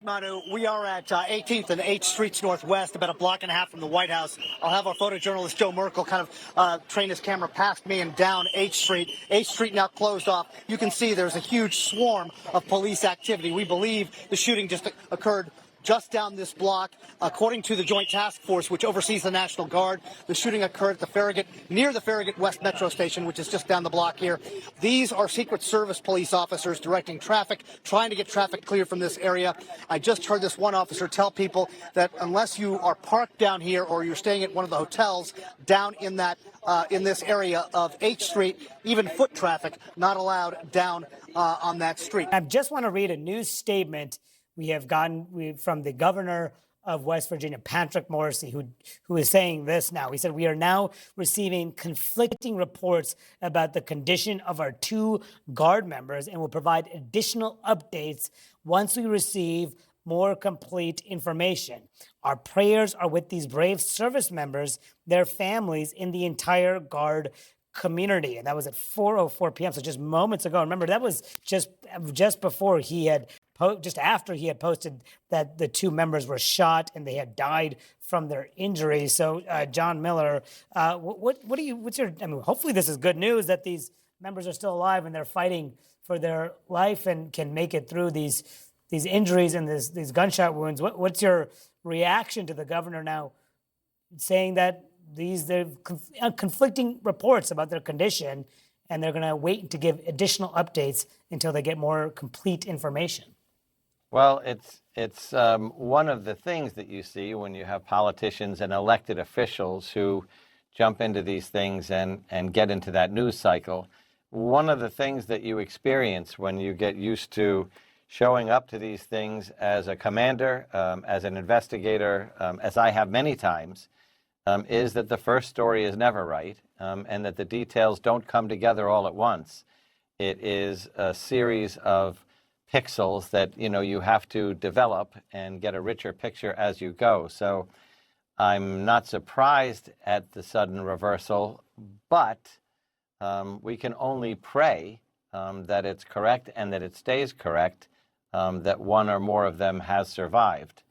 Manu, we are at 18th and 8th Streets Northwest, about a block and a half from the White House. I'll have our photojournalist Joe Merkel kind of train his camera past me and down 8th Street. 8th Street now closed off. You can see there's a huge swarm of police activity. We believe the shooting just occurred just down this block. According to the Joint Task Force, which oversees the National Guard, the shooting occurred at the Farragut, near the Farragut West Metro Station, which is just down the block here. These are Secret Service police officers directing traffic, trying to get traffic clear from this area. I just heard this one officer tell people that unless you are parked down here or you're staying at one of the hotels down in that in this area of 8th Street, even foot traffic not allowed down on that street. I just want to read a news statement we have gotten from the governor of West Virginia, Patrick Morrisey, who is saying this now. He said, "We are now receiving conflicting reports about the condition of our 2 Guard members and will provide additional updates once we receive more complete information. Our prayers are with these brave service members, their families, and the entire Guard community." And that was at 4:04 p.m., so just moments ago. Remember, that was just before he had just after he had posted that the 2 members were shot and they had died from their injuries. So, John Miller, what's your? I mean, hopefully this is good news that these members are still alive and they're fighting for their life and can make it through these injuries and these gunshot wounds. What's your reaction to the governor now saying that they're conflicting reports about their condition and they're going to wait to give additional updates until they get more complete information? Well, it's one of the things that you see when you have politicians and elected officials who jump into these things and get into that news cycle. One of the things that you experience when you get used to showing up to these things as a commander, as an investigator, as I have many times, is that the first story is never right, and that the details don't come together all at once. It is a series of pixels that you have to develop and get a richer picture as you go. So I'm not surprised at the sudden reversal, but we can only pray that it's correct and that it stays correct, that one or more of them has survived.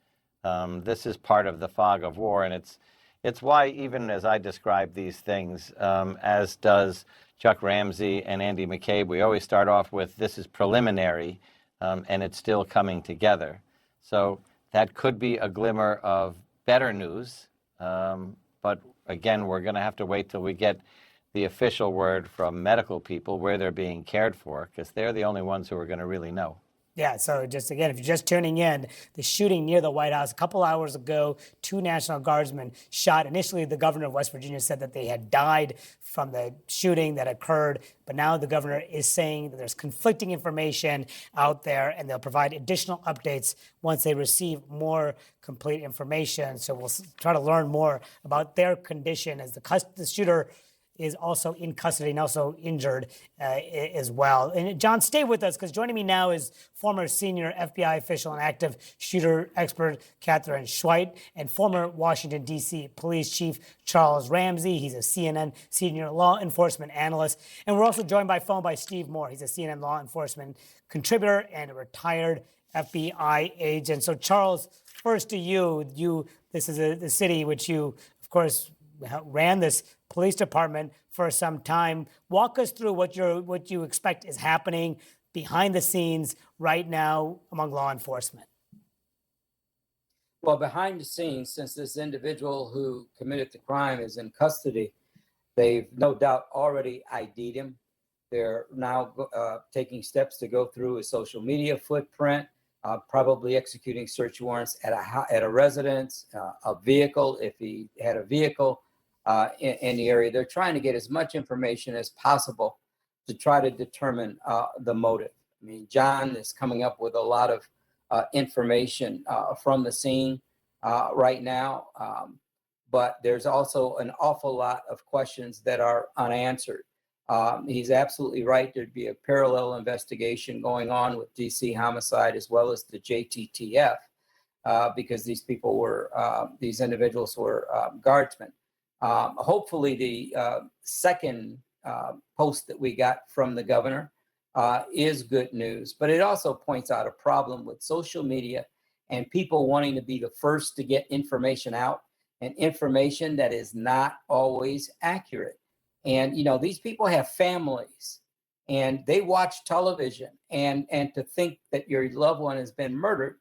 This is part of the fog of war, and it's why even as I describe these things, as does Chuck Ramsey and Andy McCabe, we always start off with this is preliminary, and it's still coming together. So that could be a glimmer of better news, but again, we're going to have to wait till we get the official word from medical people where they're being cared for, because they're the only ones who are going to really know. Yeah, so just again, if you're just tuning in, the shooting near the White House a couple hours ago, 2 National Guardsmen shot. Initially, the governor of West Virginia said that they had died from the shooting that occurred, but now the governor is saying that there's conflicting information out there, and they'll provide additional updates once they receive more complete information. So we'll try to learn more about their condition as the shooter is also in custody and also injured as well. And John, stay with us, because joining me now is former senior FBI official and active shooter expert Catherine Schweit and former Washington, D.C. Police Chief Charles Ramsey. He's a CNN senior law enforcement analyst. And we're also joined by phone by Steve Moore. He's a CNN law enforcement contributor and a retired FBI agent. So, Charles, first to you. This is the city which you, of course, ran this police department for some time. Walk us through what you expect is happening behind the scenes right now among law enforcement. Well, behind the scenes, since this individual who committed the crime is in custody, they've no doubt already ID'd him. They're now taking steps to go through his social media footprint, probably executing search warrants at a residence, a vehicle, if he had a vehicle in the area. They're trying to get as much information as possible to try to determine the motive. I mean, John is coming up with a lot of information from the scene right now, but there's also an awful lot of questions that are unanswered. He's absolutely right. There'd be a parallel investigation going on with DC homicide as well as the JTTF, because these individuals were guardsmen. Hopefully the second post that we got from the governor is good news, but it also points out a problem with social media and people wanting to be the first to get information out, and information that is not always accurate. And, these people have families and they watch television, and to think that your loved one has been murdered,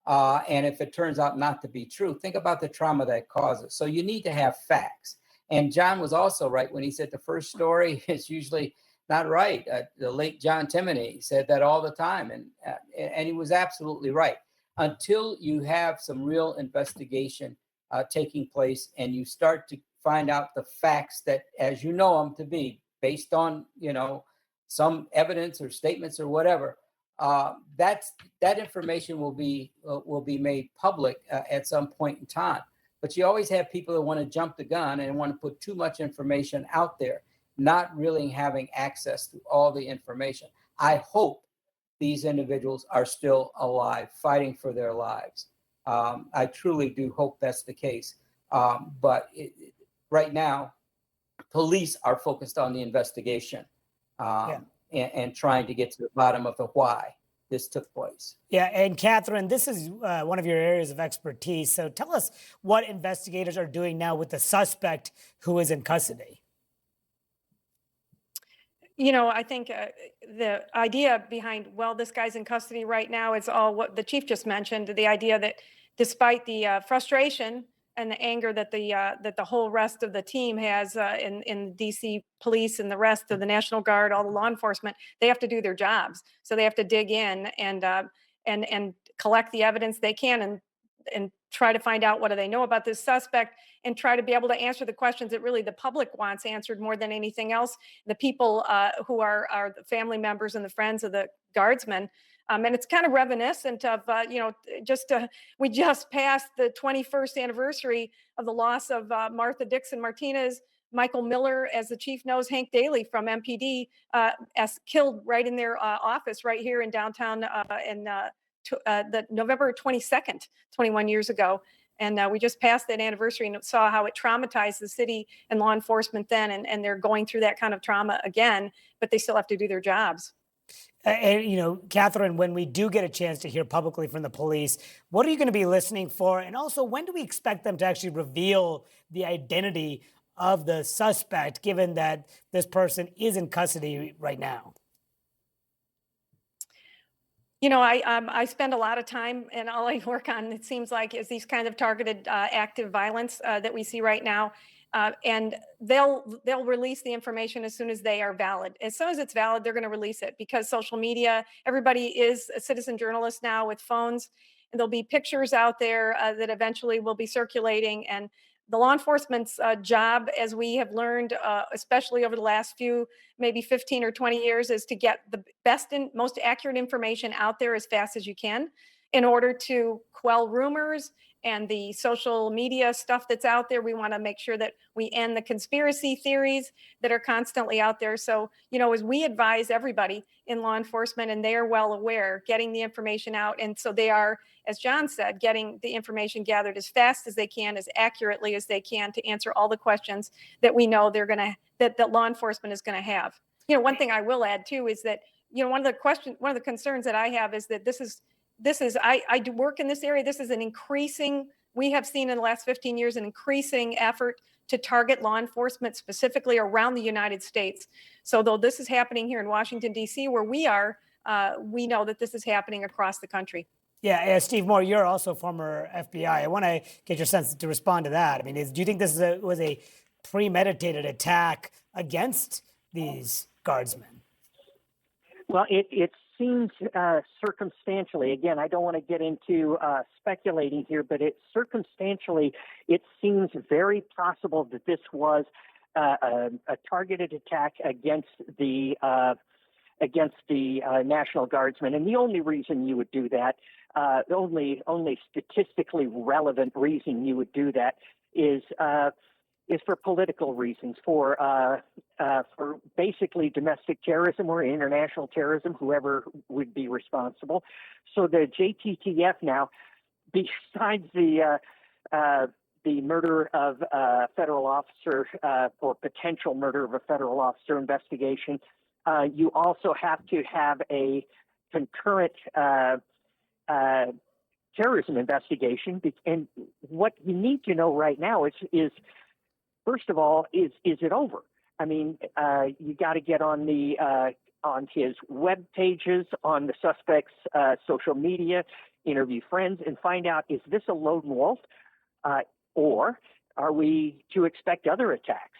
and if it turns out not to be true, think about the trauma that causes. So you need to have facts. And John was also right when he said the first story is usually not right. The late John Timoney said that all the time, and he was absolutely right. Until you have some real investigation taking place, and you start to find out the facts that, as you know them to be, based on some evidence or statements or whatever, that information will be made public at some point in time. But you always have people that want to jump the gun and want to put too much information out there, not really having access to all the information. I hope these individuals are still alive, fighting for their lives. I truly do hope that's the case. But right now, police are focused on the investigation and trying to get to the bottom of the why this took place. Yeah, and Catherine, this is one of your areas of expertise. So tell us what investigators are doing now with the suspect who is in custody. I think the idea behind, this guy's in custody right now, is all what the chief just mentioned, the idea that despite the frustration and the anger that the whole rest of the team has in DC police and the rest of the National Guard, all the law enforcement, they have to do their jobs. So they have to dig in and collect the evidence they can and try to find out what do they know about this suspect, and try to be able to answer the questions that really the public wants answered more than anything else. The people who are the family members and the friends of the guardsmen. And it's kind of reminiscent of, we just passed the 21st anniversary of the loss of Martha Dixon Martinez. Michael Miller, as the chief knows, Hank Daly from MPD, as killed right in their office right here in downtown the November 22nd, 21 years ago. And we just passed that anniversary and saw how it traumatized the city and law enforcement then. And they're going through that kind of trauma again, but they still have to do their jobs. And, Catherine, when we do get a chance to hear publicly from the police, what are you going to be listening for? And also, when do we expect them to actually reveal the identity of the suspect, given that this person is in custody right now? I spend a lot of time, and all I work on, it seems like, is these kind of targeted active violence that we see right now. And they'll release the information as soon as they are valid. As soon as it's valid, they're going to release it, because social media, everybody is a citizen journalist now with phones, and there'll be pictures out there that eventually will be circulating. And the law enforcement's job, as we have learned, especially over the last few, maybe 15 or 20 years, is to get the best and most accurate information out there as fast as you can in order to quell rumors and the social media stuff that's out there. We want to make sure that we end the conspiracy theories that are constantly out there. So, as we advise everybody in law enforcement, and they are well aware, getting the information out. And so they are, as John said, getting the information gathered as fast as they can, as accurately as they can, to answer all the questions that we know that law enforcement is going to have. One thing I will add too is that, one of the concerns that I have is that I do work in this area. This is we have seen in the last 15 years, an increasing effort to target law enforcement specifically around the United States. So though this is happening here in Washington, D.C., where we are, we know that this is happening across the country. Yeah, Steve Moore, you're also former FBI. I want to get your sense to respond to that. I mean, do you think this was a premeditated attack against these guardsmen? Well, it seems circumstantially, again, I don't want to get into speculating here, but it seems very possible that this was a targeted attack against the National Guardsmen. And the only reason you would do that, the only statistically relevant reason you would do that is for political reasons, for basically domestic terrorism or international terrorism, whoever would be responsible. So the JTTF now, besides the murder of a federal officer or potential murder of a federal officer investigation, you also have to have a concurrent terrorism investigation. And what you need to know right now is first of all, is it over? I mean, you got to get on on his web pages, on the suspect's social media, interview friends, and find out, is this a lone wolf, or are we to expect other attacks?